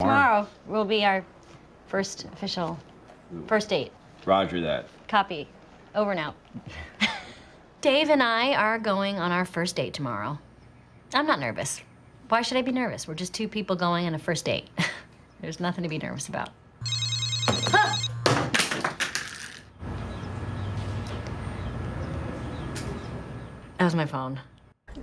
Tomorrow will be our first official first date. Roger that. Copy. Over and out. Dave and I are going on our first date tomorrow. I'm not nervous. Why should I be nervous? We're just two people going on a first date. There's nothing to be nervous about. That was my phone.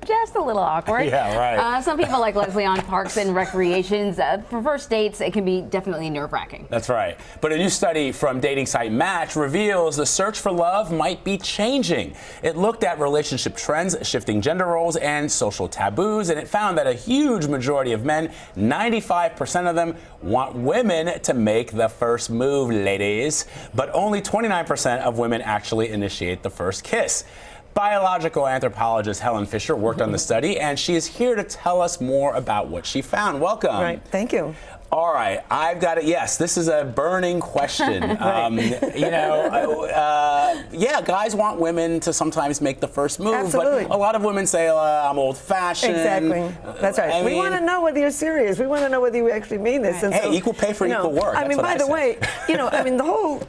Just a little awkward. Yeah, right. Some people like Leslie on parks and recreations. For first dates, it can be definitely nerve-wracking. That's right. But a new study from dating site Match reveals the search for love might be changing. It looked at relationship trends, shifting gender roles, and social taboos, and it found that a huge majority of men, 95% of them, want women to make the first move, ladies. But only 29% of women actually initiate the first kiss. Biological anthropologist Helen Fisher worked on the study, and she is here to tell us more about what she found. Welcome. Right, thank you. All right, I've got it. Yes, this is a burning question. Yeah, guys want women to sometimes make the first move, Absolutely. But a lot of women say, I'm old-fashioned. Exactly. That's right. We want to know whether you're serious. We want to know whether you actually mean this. And hey, equal pay for equal work. I mean, by the way, the whole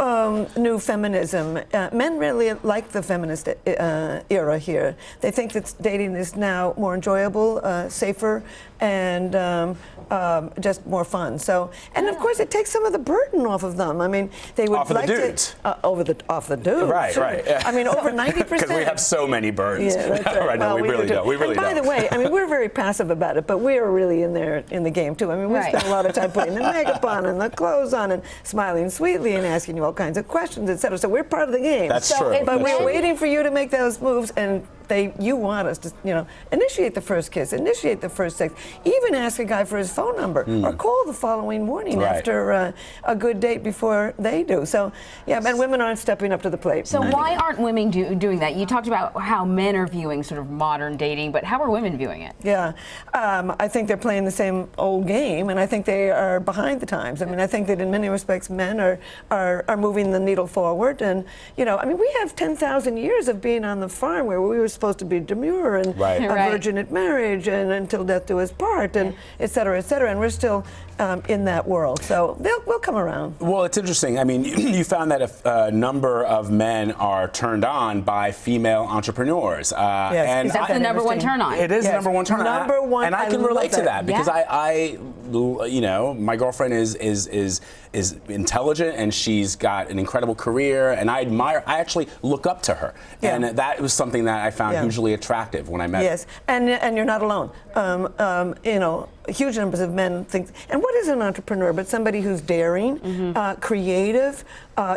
new feminism, men really like the feminist era here. They think that dating is now more enjoyable, safer, and just more fun. So, and of course, it takes some of the burden off of them. I mean, they would off like of the dudes. Off the dudes. Right, sure. right. Yeah. I mean, over 90%. Because we have so many burdens. Yeah, that's right. Right now, well, we really don't. We really and by don't. the way, I mean, we're very passive about it, but we are really in the game too. I mean, we spend a lot of time putting the makeup on and the clothes on and smiling sweetly and asking you all kinds of questions, etc. So we're part of the game. That's true. But we're waiting for you to make those moves, and you want us to, initiate the first kiss, initiate the first sex, even ask a guy for his phone number, or call the following morning after a good date before they do. So, yeah, and women aren't stepping up to the plate. So why aren't women doing that? You talked about how men are viewing sort of modern dating, but how are women viewing it? Yeah, I think they're playing the same old game, and I think they are behind the times. I mean, I think that in many respects, men are moving the needle forward, and I mean, we have 10,000 years of being on the farm where we were supposed to be demure and a virgin at marriage and until death do us part, and et cetera, and we're still in that world. So we'll come around. Well, it's interesting. I mean, you found that a number of men are turned on by female entrepreneurs. Yes, and that's the number one turn on. It is the number one turn on. Number one, and I can relate to that because I my girlfriend is intelligent and she's got an incredible career, and I actually look up to her, and that was something that I found hugely attractive when I met her. Yes, and you're not alone. Huge numbers of men think, and what is an entrepreneur but somebody who's daring, creative,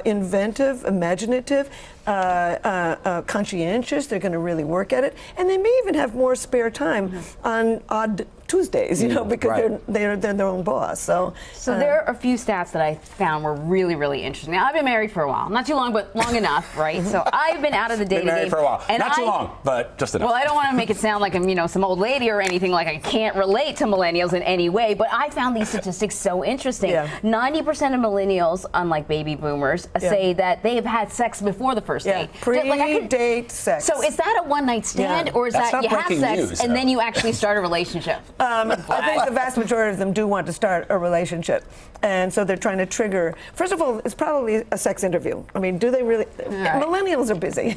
inventive, imaginative, conscientious. They're going to really work at it, and they may even have more spare time on odd Tuesdays, because they're their own boss. So there are a few stats that I found were really, really interesting. Now, I've been married for a while, not too long, but long enough, right? So I've been out of the dating game. Been married for a while, and not too long, but just enough. Well, I don't want to make it sound like I'm, some old lady or anything, like I can't relate to millennials in any way, but I found these statistics so interesting. 90% of millennials, unlike baby boomers, say that they have had sex before the first date. Pre-date sex. So is that a one-night stand, or is that you have sex and then you actually start a relationship? I think the vast majority of them do want to start a relationship, and so they're trying to trigger. First of all, it's probably a sex interview. I mean, do they really? Millennials are busy.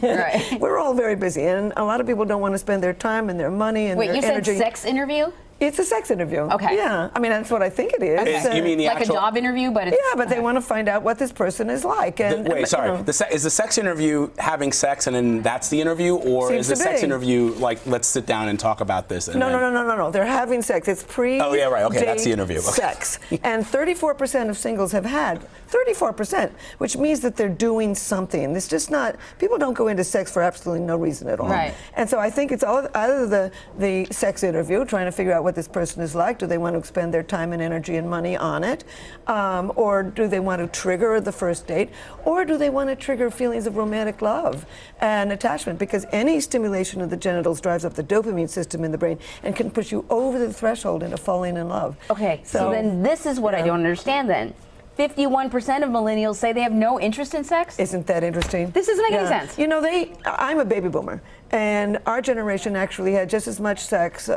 We're all very busy, and a lot of people don't want to spend their time and their money and their energy. Wait, you said sex interview? It's a sex interview. Okay. Yeah, I mean, that's what I think it is. Okay. You mean the like actual... a job interview, but it's... Yeah, but they want to find out what this person is like. And, wait, sorry. Is the sex interview having sex and then that's the interview? Or is the sex interview like, let's sit down and talk about this? And No. They're having sex. It's pre-date Oh, yeah, right. Okay, that's the interview. sex. And 34% of singles have had 34%, which means that they're doing something. It's just not, people don't go into sex for absolutely no reason at all. Right. And so I think it's either the sex interview, trying to figure out what this person is like. Do they want to expend their time and energy and money on it? Or do they want to trigger the first date? Or do they want to trigger feelings of romantic love and attachment? Because any stimulation of the genitals drives up the dopamine system in the brain and can push you over the threshold into falling in love. Okay, so then this is what I don't understand then. 51% of millennials say they have no interest in sex. Isn't that interesting? This doesn't make any sense. You know, I'm a baby boomer, and our generation actually had just as much sex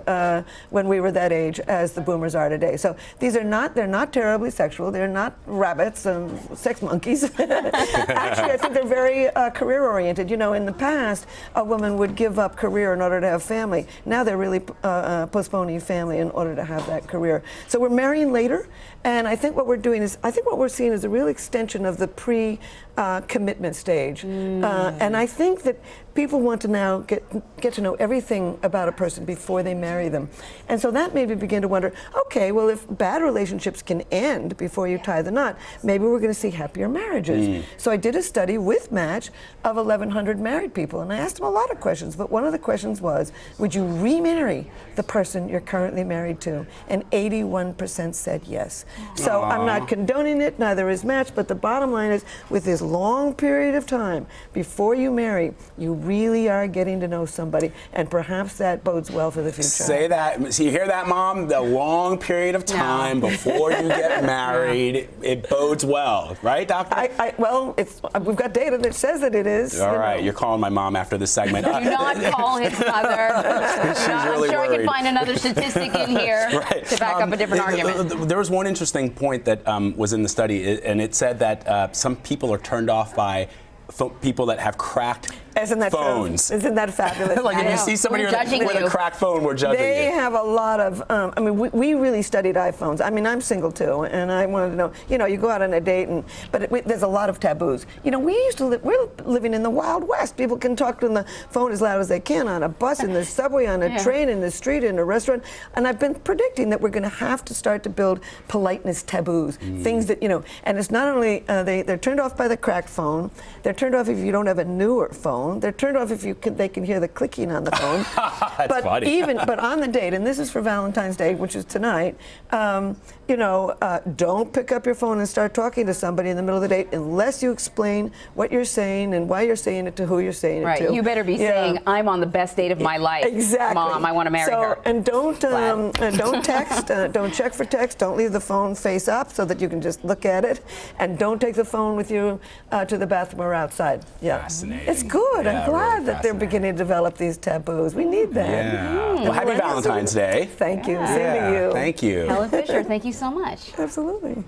when we were that age as the boomers are today. So they're not terribly sexual. They're not rabbits and sex monkeys. Actually, I think they're very career-oriented. You know, in the past, a woman would give up career in order to have family. Now they're really postponing family in order to have that career. So we're marrying later, and I think what we're doing is, what we're seeing is a real extension of the pre-commitment stage. And I think that people want to now get to know everything about a person before they marry them. And so that made me begin to wonder, okay, well, if bad relationships can end before you tie the knot, maybe we're going to see happier marriages. So I did a study with Match of 1,100 married people, and I asked them a lot of questions, but one of the questions was, would you remarry the person you're currently married to? And 81% said yes. So I'm not condoning it, neither is Match, but the bottom line is, with this long period of time before you marry, you really are getting to know somebody, and perhaps that bodes well for the future. Say that. So you hear that, Mom? The long period of time before you get married, it bodes well, right, Doctor? Well, we've got data that says that it is. All right, you're calling my mom after this segment. Do not call his mother. She's really I'm sure worried. I can find another statistic in here to back up a different argument. There was one interesting point that was in the study, and it said that some people are turned off by people that have cracked phones. True? Isn't that fabulous? Like if you see somebody with a cracked phone, we're judging you. They have a lot of, I mean, we really studied iPhones. I mean, I'm single too, and I wanted to know, you know, you go out on a date, but there's a lot of taboos. You know, we're living in the Wild West. People can talk on the phone as loud as they can on a bus, in the subway, on a train, in the street, in a restaurant. And I've been predicting that we're going to have to start to build politeness taboos, things that, you know, and it's not only, they're turned off by the cracked phone, they're turned off if you don't have a newer phone. They're turned off if they can hear the clicking on the phone. That's funny. But on the date, and this is for Valentine's Day, which is tonight, you know, don't pick up your phone and start talking to somebody in the middle of the date unless you explain what you're saying and why you're saying it to who you're saying it to. You better be saying, I'm on the best date of my life. Exactly. Mom, I want to marry her. And don't text, don't check for text, don't leave the phone face up so that you can just look at it, and don't take the phone with you to the bathroom or outside. Fascinating. It's good. Yeah, I'm glad really that they're beginning to develop these taboos. We need that. Yeah. Well, happy Valentine's Day. Thank you. Same to you. Thank you. Helen Fisher, thank you so much. Absolutely.